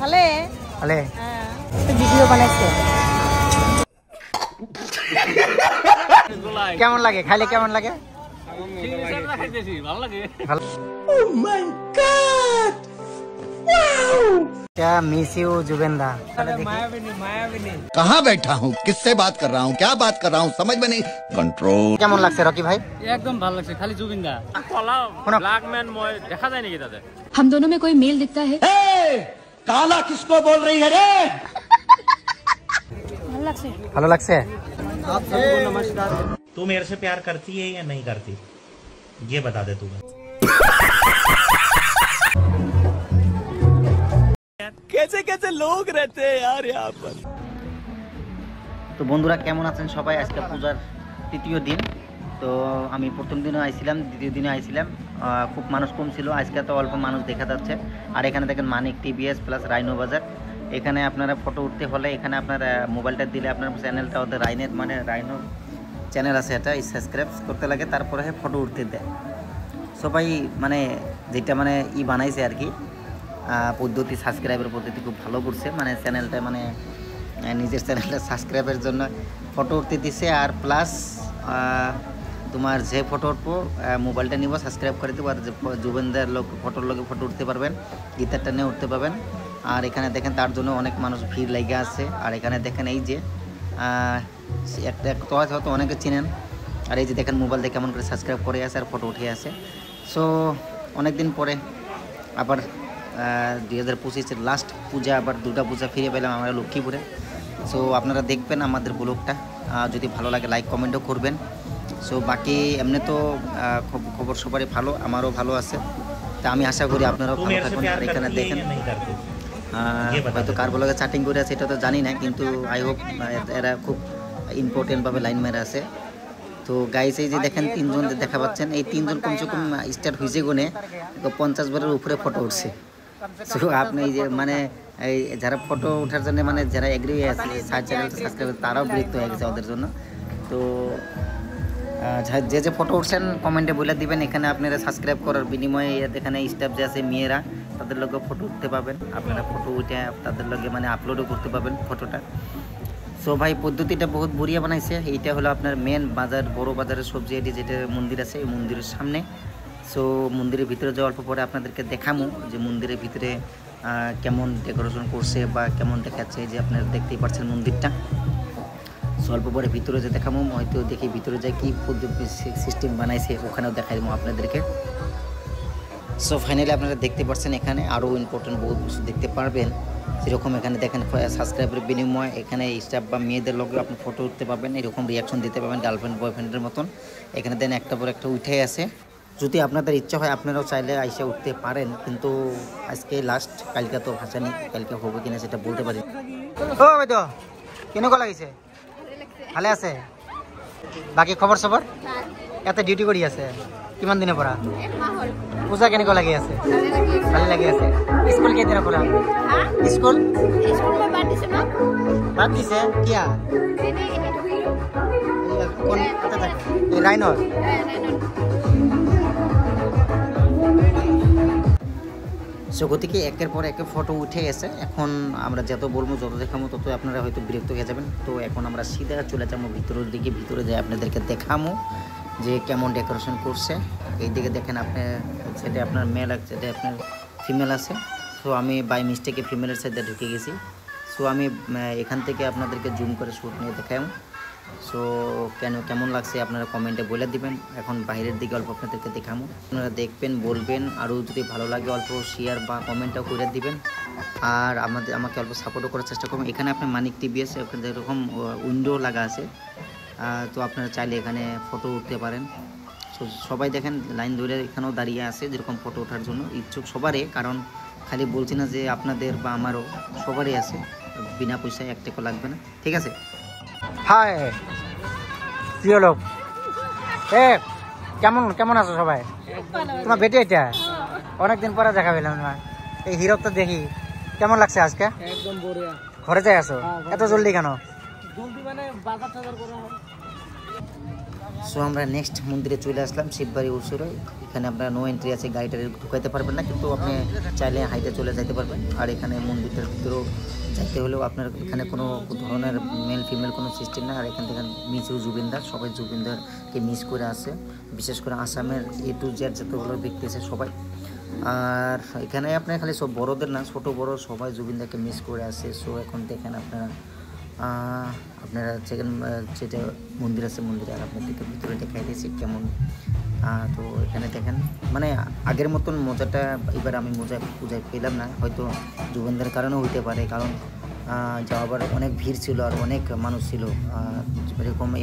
ভালে ভালে ভিডিও বানাইছে কেমন লাগে খাইলে কেমন লাগে ভালো লাগে Oh my God! Wow! क्या मिस यू जुबेंदा कहाँ बैठा हूँ किससे बात कर रहा हूँ क्या बात कर रहा हूँ समझ में नहीं कंट्रोल কেমন লাগছে রকি ভাই একদম ভালো লাগছে খালি জুবিনদা ব্ল্যাক ম্যান মই দেখা যায় নাকি তাতে हम दोनों में कोई मेल दिखता है काला किसको बोल रही है रे ভালো লাগছে आप सबको नमस्कार तू मेरे से प्यार करती है या नहीं करती ये बता दे तू कैसे कैसे लोग रहते हैं यार यहाँ पर তো বন্ধুরা কেমন আছেন সবাই আজকে পূজার তৃতীয় দিন তো আমি প্রথম দিনও আইছিলাম দ্বিতীয় দিনে আইছিলাম খুব মানুষ কম ছিল আজকে তো অল্প মানুষ দেখা যাচ্ছে আর এখানে দেখেন মানিক টিভিএস প্লাস রাইনো বাজার এখানে আপনারা ফটো উঠতে হলে এখানে আপনার মোবাইলটা দিলে আপনার চ্যানেলটা ওদের রাইনের মানে রাইনো চ্যানেল আছে এটা সাবস্ক্রাইব করতে লাগে তারপরে ফটো উঠতে দেয় সবাই মানে যেটা মানে বানাইছে আর কি পদ্ধতি সাবস্ক্রাইবের পদ্ধতি খুব ভালো করছে মানে চ্যানেলটা মানে নিজের চ্যানেলটা সাবস্ক্রাইবের জন্য ফটো উঠতে দিছে আর প্লাস তোমার যে ফটো উঠবো মোবাইলটা নিব সাবস্ক্রাইব করে দেবো আর যে জুবেনদার ফটোর লোকে ফটো উঠতে পারবেন গিটারটা নিয়ে উঠতে পারবেন আর এখানে দেখেন তার জন্য অনেক মানুষ ভিড় লেগে আছে আর এখানে দেখেন এই যে একটা হয়তো অনেকে চিনেন আর এই যে দেখেন মোবাইল দিয়ে কেমন করে সাবস্ক্রাইব করে আছে আর ফটো উঠে আছে সো অনেক দিন পরে আবার 2025-এর লাস্ট পূজা আবার দুর্গা পূজা ফিরে পেলাম আমরা লক্ষ্মীপুরে সো আপনারা দেখবেন আমাদের ব্লগটা যদি ভালো লাগে লাইক কমেন্টও করবেন সো বাকি এমনি তো খবর সবারই ভালো আমারও ভালো আছে তা আমি আশা করি আপনারাও ভালো থাকবেন আর এখানে দেখেন হয়তো কার ব্লগে চ্যাটিং করে আছে এটা তো জানি না কিন্তু আই হোপ এরা খুব ইম্পর্টেন্টভাবে লাইন মেরে আছে তো গাইস এই যে দেখেন তিনজন দেখা পাচ্ছেন এই তিনজন কমসে কম স্টার্ট হয়েছে গুনে 50 বারের উপরে ফটো উঠছে সো আপনি এই যে মানে এই যারা ফটো ওঠার জন্য মানে যারা এগ্রি হয়ে আছে চ্যানেলটা সাবস্ক্রাইব তারাও বিরক্ত হয়ে গেছে ওদের জন্য তো যে ফটো উঠছেন কমেন্টে বলে দিবেন এখানে আপনারা সাবস্ক্রাইব করার বিনিময়ে এখানে স্টাফ যে আছে মেয়েরা তাদের লগে ফটো উঠতে পাবেন আপনারা ফটো উঠে তাদের লগে মানে আপলোডও করতে পাবেন ফটোটা সো ভাই পদ্ধতিটা বহুত বড়িয়া বানাইছে এইটা হলো আপনার মেন বাজার বড় বাজারের সবজি এটি যেটা মন্দির আছে এই মন্দিরের সামনে সো মন্দিরের ভিতরে যে অল্প পরে আপনাদেরকে দেখামু যে মন্দিরের ভিতরে কেমন ডেকোরেশন করছে বা কেমন দেখাচ্ছে যে আপনারা দেখতেই পাচ্ছেন মন্দিরটা সো অল্প পরে ভিতরে যে দেখামু হয়তো দেখি ভিতরে যায় কি পদ্ধতি সিস্টেম বানাইছে ওখানেও দেখাই দেবো আপনাদেরকে সো ফাইনালি আপনারা দেখতে পাচ্ছেন এখানে আরও ইম্পর্টেন্ট বহুত কিছু দেখতে পারবেন যেরকম এখানে দেখেন সাবস্ক্রাইবের বিনিময়ে এখানে স্টাফ বা মেয়েদের লগে আপনি ফটো উঠতে পারবেন এরকম রিয়াকশন দিতে পারবেন গার্লফ্রেন্ড বয়ফ্রেন্ডের মতন এখানে দেন একটা পর একটা উঠে আছে যদি আপনাদের ইচ্ছা হয় আপনারাও চাইলে আইসে উঠতে পারেন কিন্তু আজকে লাস্ট কালকে তো ভাসানি কালকে হবে কিনা সেটা বলতে পারি ও ভাই তো কেনেকুৱা লাগিছে ভালে আছে বাকি খবর সবর এত ডিউটি কৰি আছে কিমান দিনৰ পৰা পূজা কেনেকুৱা লাগি আছে ভালে লাগি আছে স্কুল কেইদিনৰ পৰা স্কুল বাদ দিছে কিয়া কোন কথা থাকে রাইনৰ সো গতিকে একের পর একে ফটো উঠে গেছে এখন আমরা যত বলবো যত দেখাবো তত আপনারা হয়তো বিরক্ত হয়ে যাবেন তো এখন আমরা সিধা চলে যাবো ভিতরের দিকে ভিতরে যাই আপনাদেরকে দেখাবো যে কেমন ডেকোরেশন করছে এই দিকে দেখেন আপনি সেটা আপনার মেল আছে সেটা আপনার ফিমেল আছে সো আমি বাই মিস্টেকে ফিমেলের সাথে ঢুকে গেছি সো আমি এখান থেকে আপনাদেরকে জুম করে শ্যুট নিয়ে দেখাই সো কেমন লাগছে আপনারা কমেন্টে বলে দিবেন এখন বাইরের দিকে অল্প আপনাদেরকে দেখাবো আপনারা দেখবেন বলবেন আরও যদি ভালো লাগে অল্প শেয়ার বা কমেন্টও করে দিবেন আর আমাকে অল্প সাপোর্টও করার চেষ্টা করবেন এখানে আপনার মানিক টিভিএস ওখানে যেরকম উইন্ডো লাগা আছে তো আপনারা চাইলে এখানে ফটো উঠতে পারেন সো সবাই দেখেন লাইন ধরে এখানেও দাঁড়িয়ে আছে যেরকম ফটো ওঠার জন্য ইচ্ছুক সবারই কারণ খালি বলছি না যে আপনাদের বা আমারও সবারই আছে বিনা পয়সায় 1 টাকাও লাগবে না ঠিক আছে হাই প্রিয় লোক কেমন কেমন আছো সবাই তোমার বেটে এটা অনেকদিন পরে দেখা পেলাম না এই হিরোক তো দেখি কেমন লাগছে আজকে একদম বড়িয়া ঘরে যাই আসো এত জলদি কেন জলদি মানে বাজার টাজার করা সো আমরা নেক্সট মন্দিরে চলে আসলাম শিববাড়ি উৎসরে। এখানে আপনার নো এন্ট্রি আছে, গাড়িটা ঢুকাইতে পারবেন না, কিন্তু আপনি চাইলে হাইটে চলে যাইতে পারবেন। আর এখানে মন্দিরটার ভিতরেও যাইতে হলেও আপনার এখানে কোনো ধরনের মেল ফিমেল কোনো সিস্টেম না। আর এখান থেকে মিসও জুবিনদার, সবাই জুবিনদারকে মিস করে আসে, বিশেষ করে আসামের A to Z যতগুলো ব্যক্তি আছে সবাই। আর এখানে আপনার খালি সব বড়দের না, ছোটো বড়ো সবাই জুবিনদাকে মিস করে আসে। সো এখন দেখেন আপনারা যেটা মন্দির আছে মন্দিরে আর আপনাদেরকে ভিতরে দেখাই দিয়েছি কেমন। তো এখানে দেখেন মানে আগের মতন মজাটা এবার আমি পূজায় পেলাম না, হয়তো জুবিনদার কারণেও হইতে পারে, কারণ যাওয়ার অনেক ভিড় ছিল আর অনেক মানুষ ছিল।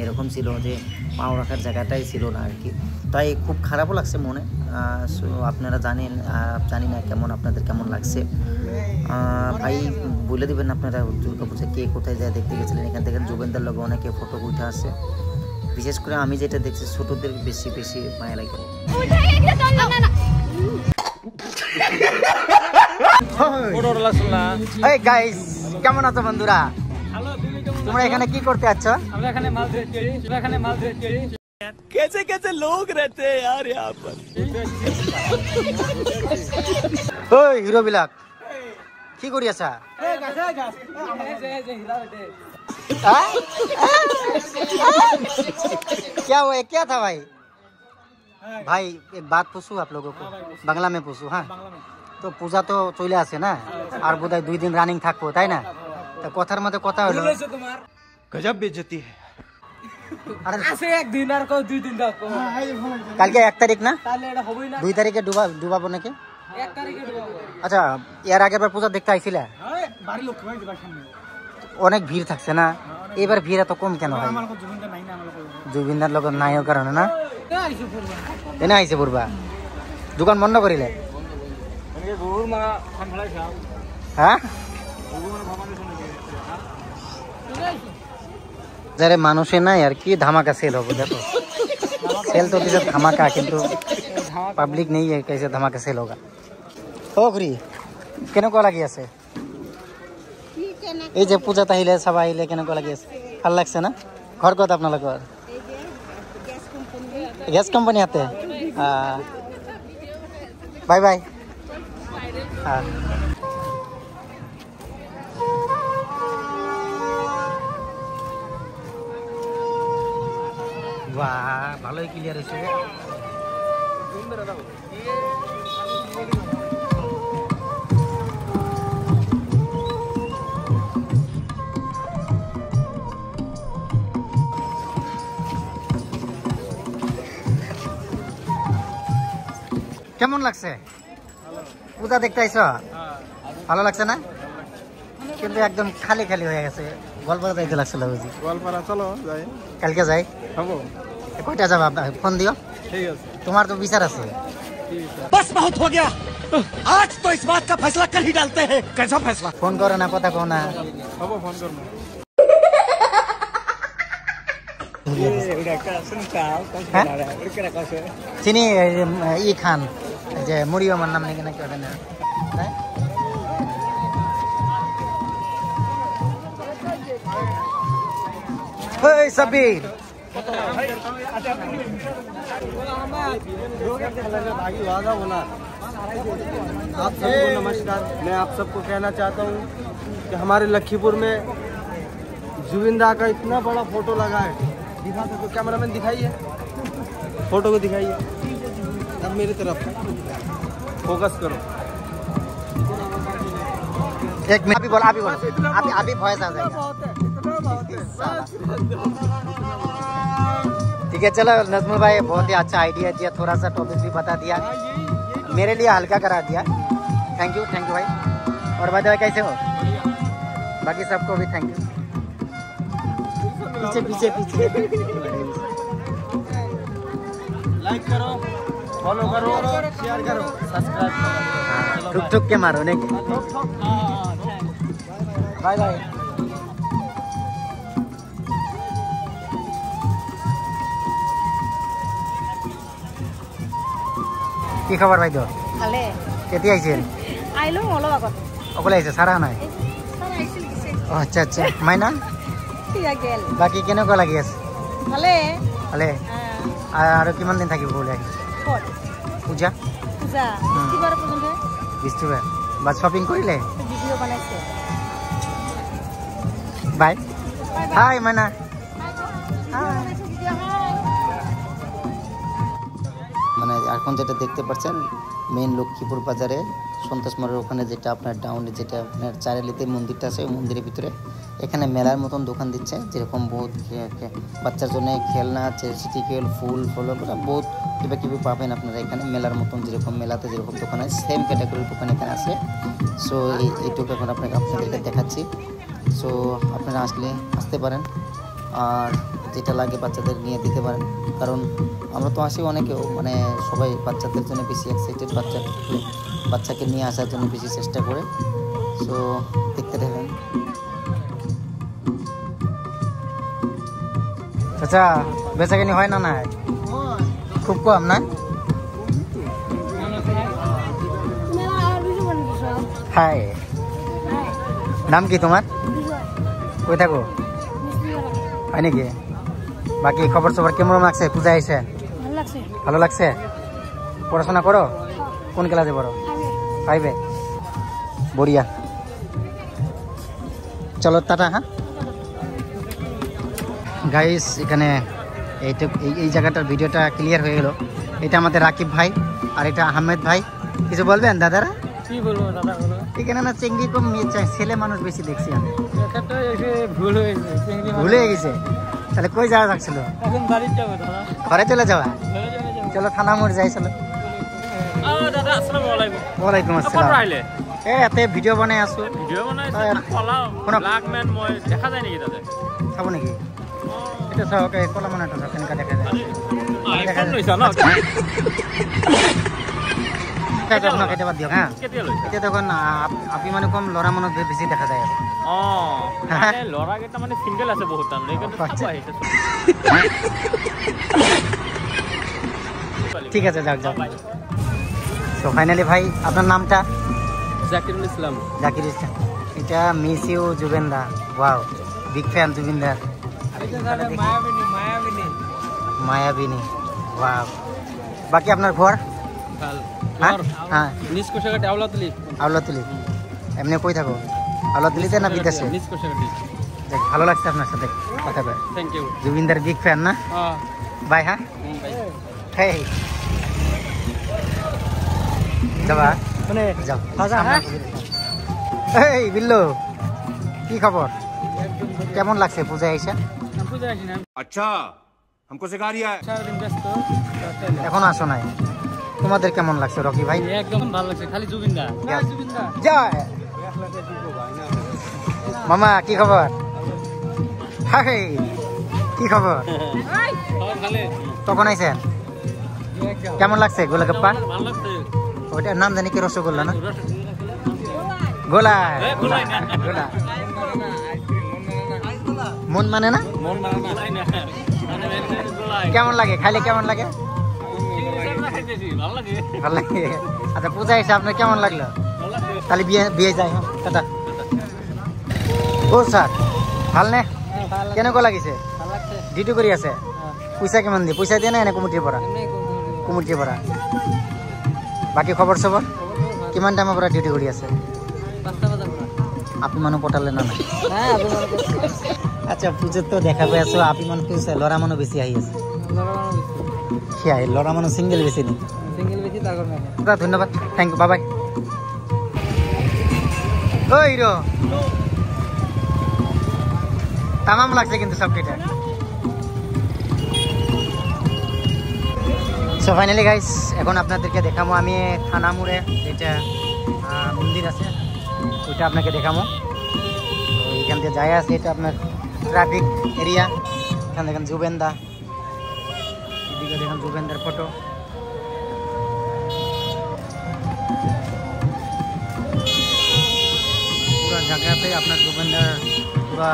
এরকম ছিল যে পাও রাখার জায়গাটাই ছিল না আর কি, তাই খুব খারাপও লাগছে মনে। সো আপনারা জানি না আপনাদের কেমন লাগছে। ভাই বলে দেবেন আপনারা দুর্গাপূজা কে কোথায় যায় দেখতে গেছিলেন। এখান থেকে জুবিনদার লগে অনেকে ফটো উঠে আসে, বিশেষ করে আমি যেটা দেখছি ছোটদের বেশি মায়া লাগে। গাইস কেমন আছো বন্ধুরা? তোমরা এখানে কি করতে আছো? আমরা এখানে মাল করি। कैसे लोग रहते हैं यार यहाँ पर। ওই হিরো বিলাক কি কৰি আছা? क्या हुआ, क्या था भाई? भाई एक बात पूछूं आप लोगों को, बांग्ला में पूछूं। हाँ तो पूजा तो चले आसे ना, और बोधहय 2 दिन रानिंग থাকবো তাই না? তো কথার মধ্যে কথা হলো गजब बेइज्जती है। আরে আছে একদিন আর কো 2 দিন দাও। কালকে 1 তারিখ না, তাহলে এটা হবেই না। 2 তারিখে ডুবাবো নাকি? 1 তারিখে ডুবাবো। আচ্ছা এর আগের বার পূজা দেখতে আইছিলে? হ্যাঁ বাড়ি লোক ভাই দিবা সামনে অনেক ভিড় থাকছে না, এবার ভিড় এত কম কেন ভাই? আমার জুবিনদার নাই না, আমার জুবিনদার লোক নাইও কারণে না আইছে পড়বা। এনে আইছে পড়বা, দোকান বন্ধ করিলে? মানে গরুর মারা খান ফলাই খাও। হ্যাঁ যারে মানুষে নাই আর কি ধামাকা সেল হবে। देखो सेल तो किसी धमाका, किंतु पब्लिक नहीं है, कैसे धमाका सेल होगा? ओ घुरी কেনেকুৱা লাগি আছে এই যে পূজাত আহিলে সবাই আহিলে কেনেকুৱা লাগি আছে? ভাল লাগছে না? ঘৰ ক'ত আপোনালোকৰ? গেছ কোম্পানী আছে। Bye bye. বাহ ভালোই ক্লিয়ার হয়েছে। কেমন লাগছে পূজা দেখতে আইছ? ভালো লাগছে না? কিন্তু একদম খালি হয়ে গেছে। গোয়ালপাড়া যাইতে লাগছিল বুঝি। গোয়ালপাড়া চলো যাই, কালকে যাই। হবো কয়টা যাবা ফোন দিও। ঠিক আছে, তোমার তো বিচার আছে। बस बहुत हो गया, आज तो इस बात का फैसला कर ही डालते हैं। कैसा फैसला? ফোন করো না, কথা কও না। হবো ফোন করবো। চিনি ই খান যে মুড়ি আমার নাম নাকি নাকি ওটা না? ওই সাবির आप सबको नमस्कार। मैं आप सबको कहना चाहता हूँ कि हमारे लखीपुर में जुबिंदा का इतना बड़ा फोटो लगा है। दिखा सकते, कैमरामैन दिखाइए, फोटो को दिखाइए। अब मेरी तरफ फोकस करो। एक मिनट अभी बोल, अभी वॉइस आ जाएगा। ठीक है चलो नजमुल भाई, बहुत ही अच्छा आइडिया दिया, थोड़ा सा टॉपिक भी बता दिया, मेरे लिए हल्का करा दिया। थैंक यू भाई। और भाई कैसे हो? बाकी सबको भी थैंक यू। पीछे लाइक करो, फॉलो करो, शेयर करो, सब्सक्राइब करो। ठुक के मारो नहीं। Bye bye. কি খবৰ বাইদেউ? ভালে। কেতিয়া আহিছিল? আইলো অলপ আগত। অকলে আহিছে, সাৰা নাই? স্যার আইছিল কিছে। আচ্ছা মাইনা? ঠিক গেল। বাকি কেনেকুৱা লাগি আছে? ভালে। ভালে। হ্যাঁ আৰু কিমান দিন থাকিব বোলে পূজা পূজা কিবাৰ পৰ্যন্ত বিষ্ণুবাৰ বা শ্বপিং কৰিলে ভিডিঅ' বনাইছে বাই হাই মানা মানে এখন যেটা দেখতে পাচ্ছেন মেইন লক্ষ্মীপুর বাজারে সন্তোষ মোড়ের ওখানে যেটা আপনার ডাউনে যেটা আপনার চারিলিতে মন্দিরটা আছে ওই মন্দিরের ভিতরে এখানে মেলার মতন দোকান দিচ্ছে যেরকম বহুত বাচ্চার জন্য খেলনা আছে সিটিকেল ফুল ফল বহুত কিবা পাবেন আপনারা এখানে মেলার মতন যেরকম মেলাতে যেরকম দোকান আছে সেম ক্যাটাগরির দোকান এখানে আছে সো এইটুকু এখন আপনাদেরকে দেখাচ্ছি সো আপনারা আসতে পারেন আর যেটা লাগে বাচ্চাদের নিয়ে দিতে পারেন কারণ আমরা তো আসি অনেকেও মানে সবাই বাচ্চাদের জন্য বেশি এক্সাইটেড বাচ্চাকে নিয়ে আসার জন্য বেশি চেষ্টা করে সো দেখতে থাকেন আচ্ছা বেচাকেনি হয় না খুব কম না হাই নাম কি তোমার কই থাকো হয় নাকি বাকি খবর সবর কেমন লাগছে পূজা এসে ভালো লাগছে পড়াশোনা করো কোন ক্লাসে পড়ো 5 বড়িয়া চলো টাটা হ্যাঁ গাইস এখানে এই জায়গাটার ভিডিওটা ক্লিয়ার হয়ে গেল এটা আমাদের রাকিব ভাই আর এটা আহমেদ ভাই কিছু বলবেন দাদারা কি বলবো দাদা বলো এখানে না চিংড়ি কম ছেলে মানুষ বেশি দেখছি আমি ব্যাপারটা এসে ভুল হয়েছে চিংড়ি মাছ ভুলে গেছে তাহলে কই যাওয়া যাচ্ছিল এখন বাড়ি যাব দাদা ঘরে চলে যাওয়া চলো থানা মোড় যাই চলো দাদা আসসালামু আলাইকুম ওয়ালাইকুম আসসালাম আইলে এতে ভিডিও বনাই আছো ভিডিও বনাইছে কলা ব্ল্যাক ম্যান মই দেখা যায় নাকি দাদা চাব নাকি এটা চাওক এই কলা মনাটা চাওক কেনেকা দেখা যায় আইফোন লৈছা ন আপনার কেটে বাদ দিয়ক হ্যাঁ এতিয়া দেখুন আপনি মানে কম লড়া মানুষ বেশি দেখা যায় মানে লড়া কেটা মানে সিঙ্গেল আছে বহুত তার ঠিক আছে যাক যাক তো ফাইনালি ভাই আপনার নামটা জাকিরুল ইসলাম জাকির ইসলাম এটা মিস ইউ জুবেন্দা ওয়াও বিগ ফ্যান জুবিন্দার মায়াবিনী ওয়াও বাকি আপনার ঘর হ্যাঁ আওলাতুলি এমনি কই থাকো আওলাতুলিতে না বিদেশে ভালো লাগছে আপনার সাথে কথা বলে থ্যাংক ইউ জুবিন্দার বিগ ফ্যান না বাই হ্যাঁ হেই যাবা মানে যাও এই বিল্লু কি খবর কেমন লাগছে পূজা আইসা अच्छा हमको सिखा रिया है এখন আসো নাই তোমাদের কেমন লাগছে রকি ভাই একদম ভালো লাগছে খালি জুবিন্দা জয় মামা কি খবর হাই কি খবর কখন আইছেন কেমন লাগছে গোলাগাপ্পা ওইটার নাম জানি কি রসগোল্লা না গোলা গোলা মন মানে না কেমন লাগে খাইলে কেমন লাগে ভালো লাগে আচ্ছা পূজা এসে আপনার কেমন লাগলো তাহলে বিয়ে যায় হ্যাঁ টাটা ও স্যার ভাল নে কেনেকুৱা লাগিছে ডিউটি কৰি আছে পইচা কিমান দিয়ে পইচা দিয়ে না এনে কমিটিৰ পৰা বাকি খবৰ চবৰ কিমান টাইমৰ পৰা ডিউটি কৰি আছে আপি মানুহ পটালে না নাই আচ্ছা পূজাত তো দেখা পাই আছো আপি মানুহ কৈছে ল'ৰা মানুহ বেছি আহি আছে সেয়াই ল'ৰা মানুহ সিঙ্গেল বেছি নি ধন্যবাদ থ্যাংক ইউ বাই ওই হিরো তামাম লাগছে কিন্তু সব কেটে সো ফাইনালি গাইস এখন আপনাদেরকে দেখাবো আমি থানা মোড়ে যেটা মন্দির আছে ওইটা আপনাকে দেখাবো তো এইখান থেকে যাই আছে এটা আপনার ট্রাফিক এরিয়া এখান দেখেন জুবেন্দা এদিকে দেখেন জুবেন্দার ফটো পুরো জায়গাতে আপনার জুবেন্দার পুরো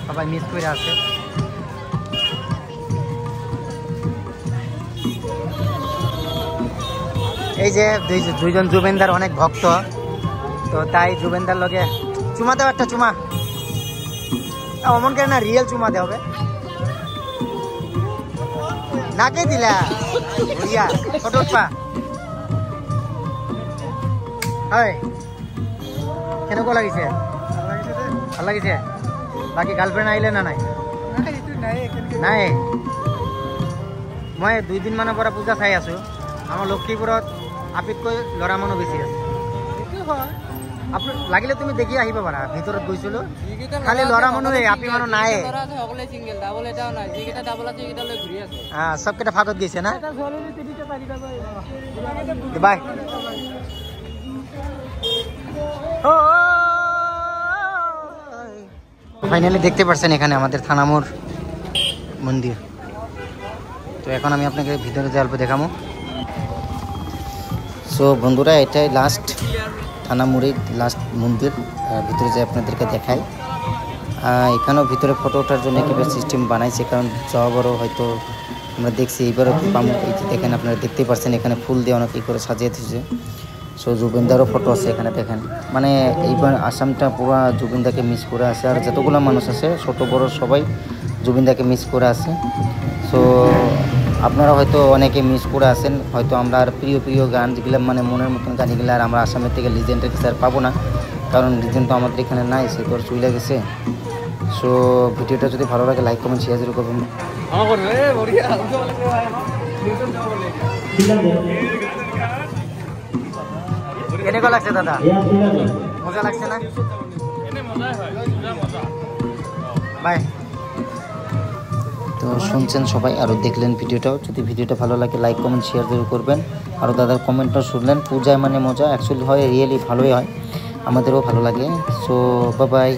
সবাই মিস করে আছে এই যে দুইজন জুবেন্দার অনেক ভক্ত তো তাই জুবেন্দার লগে চুমা দাও একটা চুমা অমন করে না রিয়েল চুমা দেওয়া হবে নাকে দিলা বঢ়িয়া ফটো উঠবা হয় কেনেকুৱা লাগিছে ভাল লাগিছে বাকী গাৰ্লফ্ৰেণ্ড আহিলে না নাই নাই মই 2 দিন মানৰ পৰা পূজা চাই আছো আমাৰ লক্ষীপুৰত আপিতকৈ ল'ৰা মানুহ বেছি আছে লাগিলে তুমি দেখি আহিব পাৰা ভিতৰত গৈছিলো খালি ল'ৰা মানুহে আপি মানুহ নাই চবকেইটা ফাটত গৈছে না বাই ফাইনালি দেখতে পাচ্ছেন এখানে আমাদের থানামোর মন্দির তো এখন আমি আপনাকে ভিতরে যে অল্প দেখাবো সো বন্ধুরা এটাই লাস্ট থানামুড়ির লাস্ট মন্দির ভিতরে যে আপনাদেরকে দেখাই এখানেও ভিতরে ফটো ওঠার জন্য কীভাবে সিস্টেম বানাইছে কারণ যাওয়া বড় হয়তো আমরা দেখছি এইবারও পামো এই যে দেখেন আপনারা দেখতেই পাচ্ছেন এখানে ফুল দিয়ে অনেক করে সাজিয়ে দিয়েছে সো জুবিনদারও ফটো আছে এখানে দেখেন মানে এইবার আসামটা পুরো জুবিনদাকে মিস করে আছে আর যতগুলো মানুষ আছে ছোটো বড় সবাই জুবিনদাকে মিস করে আছে সো আপনারা হয়তো অনেকে মিস করে আছেন হয়তো আমরা আর প্রিয় প্রিয় গান যেগুলো মানে মনের মতন গান এগুলো আর আমরা আসামের থেকে লিজেন্ডের কাছে আর পাবো না কারণ লিজেন্ড তো আমাদের এখানে নাই সে তো আর চলে গেছে সো ভিডিওটা যদি ভালো লাগে লাইক কমেন্ট শেয়ার করবেন কেনেকুৱা লাগছে দাদা মজা লাগছে না বাই তো শুনছেন সবাই আরও দেখলেন ভিডিওটাও যদি ভিডিওটা ভালো লাগে লাইক কমেন্ট শেয়ার করবেন আরও দাদার কমেন্টটাও শুনলেন পূজায় মানে মজা অ্যাকচুয়ালি হয় রিয়েলি ভালোই হয় আমাদেরও ভালো লাগে সো বাই বাই